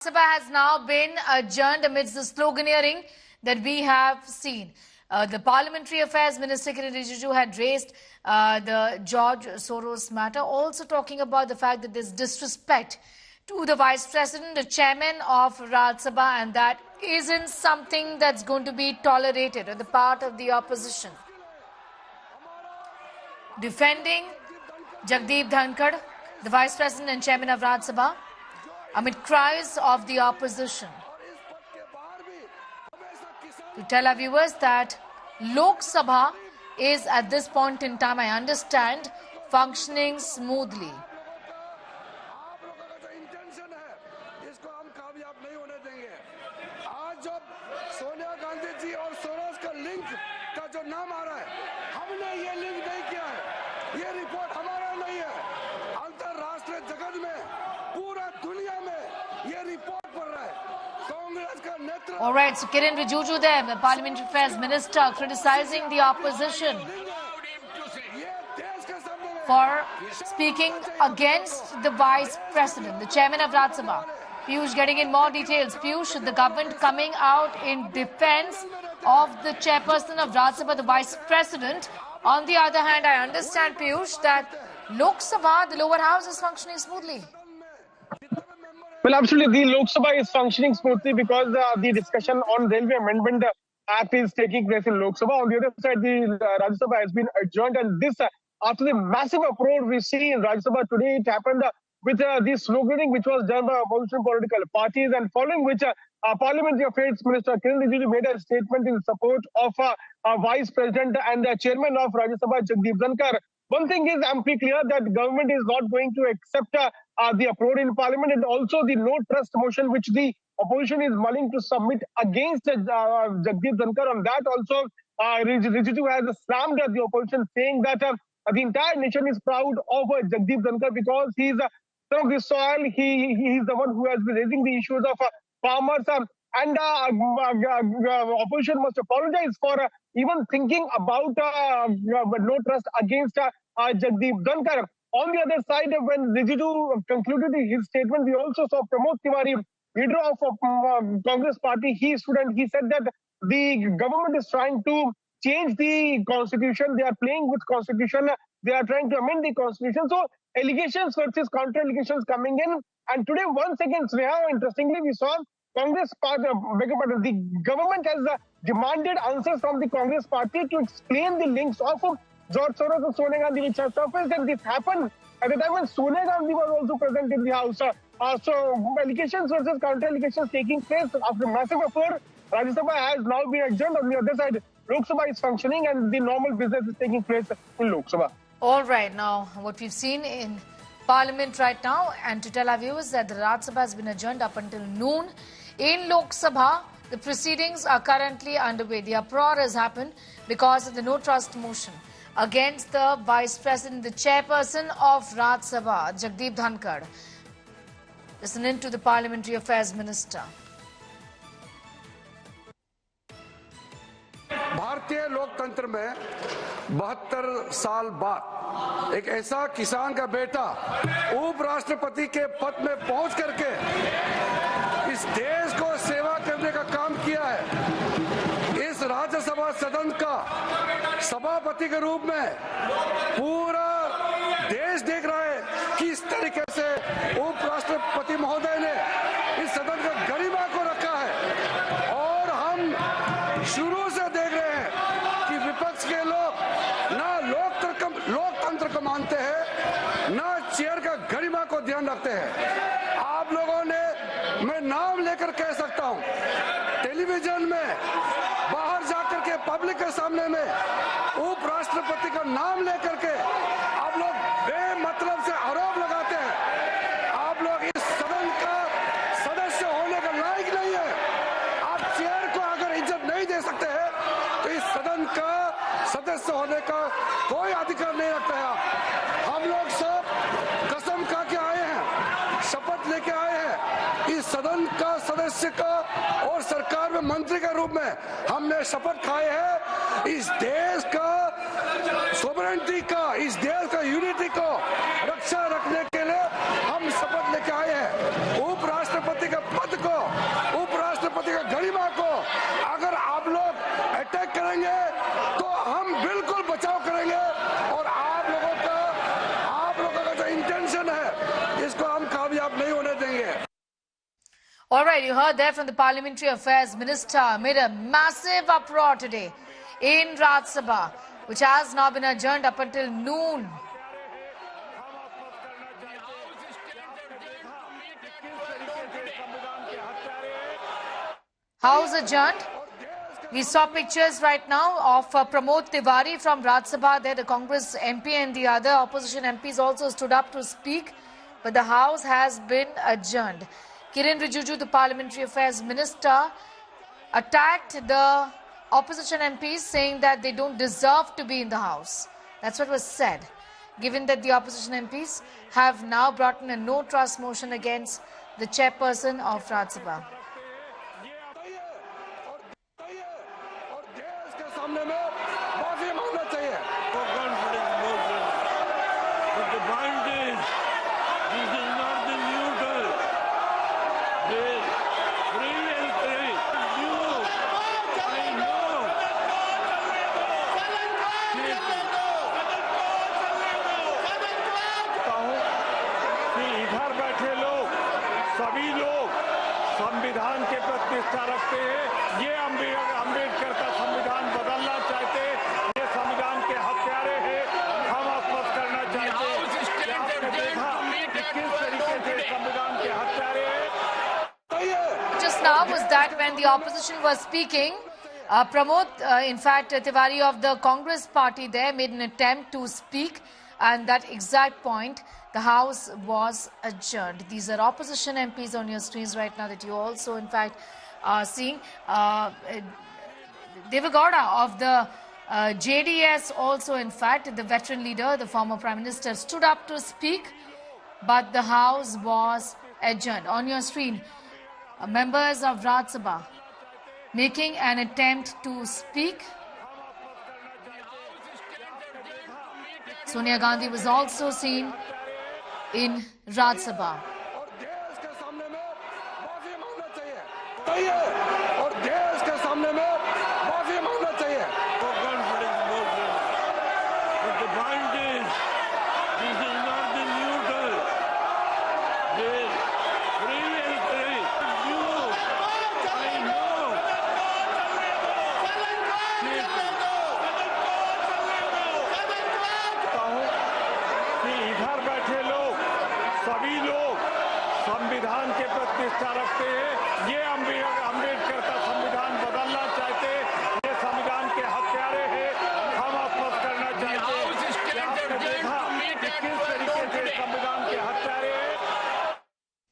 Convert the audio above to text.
Sabha has now been adjourned amidst the sloganeering that we have seen. The Parliamentary Affairs Minister Kiren Rijiju had raised the George Soros matter, also talking about the fact that there's disrespect to the Vice President, the Chairman of Rajya Sabha, and that isn't something that's going to be tolerated on the part of the opposition. Defending Jagdeep Dhankad, the Vice President and Chairman of Rajya Sabha, amid cries of the opposition. To tell our viewers that Lok Sabha is at this point in time, I understand, functioning smoothly. Sonia Gandhi ji और Soros का link का जो नाम आ रहा है, हमने ये link नहीं किया है, ये रिपोर्ट हमारा नहीं है, अंतरराष्ट्रीय जगत में पूरा दुनिया में ये रिपोर्ट पढ़ रहा है, कांग्रेस का नेतृत्व। All right, so Kiren Rijiju there, the Parliamentary Affairs Minister, criticizing the opposition for speaking against the Vice President, the Chairman of Rajya Sabha. Piyush getting in more details. Piyush, the government coming out in defense of the chairperson of Rajya Sabha, the Vice President. On the other hand, I understand, Piyush, that Lok Sabha, the lower house, is functioning smoothly. Well, absolutely, the Lok Sabha is functioning smoothly because the discussion on Railway Amendment Act is taking place in Lok Sabha. On the other side, the Rajya Sabha has been adjourned, and this after the massive uproar we see in Rajya Sabha today, it happened with the sloganeering which was done by opposition political parties, and following which Parliamentary Affairs Minister Kiren Rijiju made a statement in support of Vice President and Chairman of Rajya Sabha, Jagdeep Dhankad. One thing is amply clear that government is not going to accept the uproar in Parliament, and also the no trust motion which the opposition is mulling to submit against Jagdeep Dhankad. On that also, Rijiju has slammed the opposition, saying that the entire nation is proud of Jagdeep Dhankad because he is son of the soil. He is the one who has been raising the issues of farmers, and opposition must apologize for even thinking about no trust against Jagdeep Dhankad. On the other side, when Rijiju concluded his statement, we also saw Pramod Tiwari, leader of Congress party. He stood and he said that the government is trying to change the constitution. They are playing with constitution. They are trying to amend the constitution. So allegations versus counter allegations coming in. And today, once again, Sneha, interestingly, we saw Congress party, the government has demanded answers from the Congress party to explain the links of George Soros and Sonia Gandhi, which has surfaced, and this happened at the time when Sonia Gandhi was also present in the house. So allegations versus counter allegations taking place after massive uproar. Rajya Sabha has now been adjourned. On the other side, Lok Sabha is functioning and the normal business is taking place in Lok Sabha. All right, now what we've seen in Parliament right now, and to tell our viewers that the Rajya Sabha has been adjourned up until noon. In Lok Sabha, the proceedings are currently underway. The uproar has happened because of the no trust motion against the Vice President, the Chairperson of Rajya Sabha, Jagdeep Dhankad. Listen in to the Parliamentary Affairs Minister. भारतीय लोकतंत्र में 72 साल बाद एक ऐसा किसान का बेटा उपराष्ट्रपति के पद में पहुंच करके इस देश को सेवा करने का काम किया है। इस राज्यसभा सदन का सभापति के रूप में पूरा देश देख रहा है कि इस तरीके से उपराष्ट्रपति महोदय ने इस सदन का गरिमा को रखा है, और हम शुरू से देख रहे हैं कि विपक्ष के लोग ना लोकतंत्र को मानते हैं, ना चेयर का गरिमा को ध्यान रखते हैं। आप लोगों ने, मैं नाम लेकर कह सकता हूं, टेलीविजन में बाहर जाकर के पब्लिक के सामने में उपराष्ट्रपति का नाम लेकर के आप लोग बेमतलब से आरोप लगाते हैं। आप लोग इस सदन का सदस्य होने का लायक नहीं है। आप चेयर को अगर इज्जत नहीं दे सकते हैं तो इस सदन का सदस्य होने का कोई अधिकार नहीं रखता है। हम लोग सब कसम खा के आए हैं, शपथ लेके आए हैं, इस सदन का सदस्य का और सरकार में मंत्री के रूप में हमने शपथ खाए हैं इस देश का सोवरेनिटी का, इस देश का यूनिटी को रक्षा रखने के लिए हम शपथ लेके आए हैं। उपराष्ट्रपति का पद All right, you heard there from the Parliamentary Affairs Minister amid a massive uproar today in Rajya Sabha, which has now been adjourned up until noon. House adjourned. We saw pictures right now of Pramod Tiwari from Rajya Sabha. There, the Congress MP and the other opposition MPs also stood up to speak, but the House has been adjourned. Kiren Rijiju, the Parliamentary Affairs Minister, attacked the opposition MPs, saying that they don't deserve to be in the House. That's what was said. Given that the opposition MPs have now brought in a no-trust motion against the chairperson of Rajya Sabha. सभी लोग संविधान के प्रति निष्ठा रखते हैं। ये अम्बेडकर का संविधान बदलना चाहते हैं। ये संविधान के हत्यारे हैं। हम स्पष्ट करना चाहते हैं कि आपने देखा कि किस तरीके से संविधान के हत्यारे हैं। Just now was that when the opposition was speaking, Pramod, in fact, Tiwari of the Congress party there made an attempt to speak, and that exact point, the House was adjourned. These are opposition MPs on your screens right now that you also, in fact, are seeing. Devagowda of the JDS also, in fact, the veteran leader, the former Prime Minister, stood up to speak, but the House was adjourned. On your screen, members of Rajya Sabha making an attempt to speak. Sonia Gandhi was also seen in Rajya Sabha.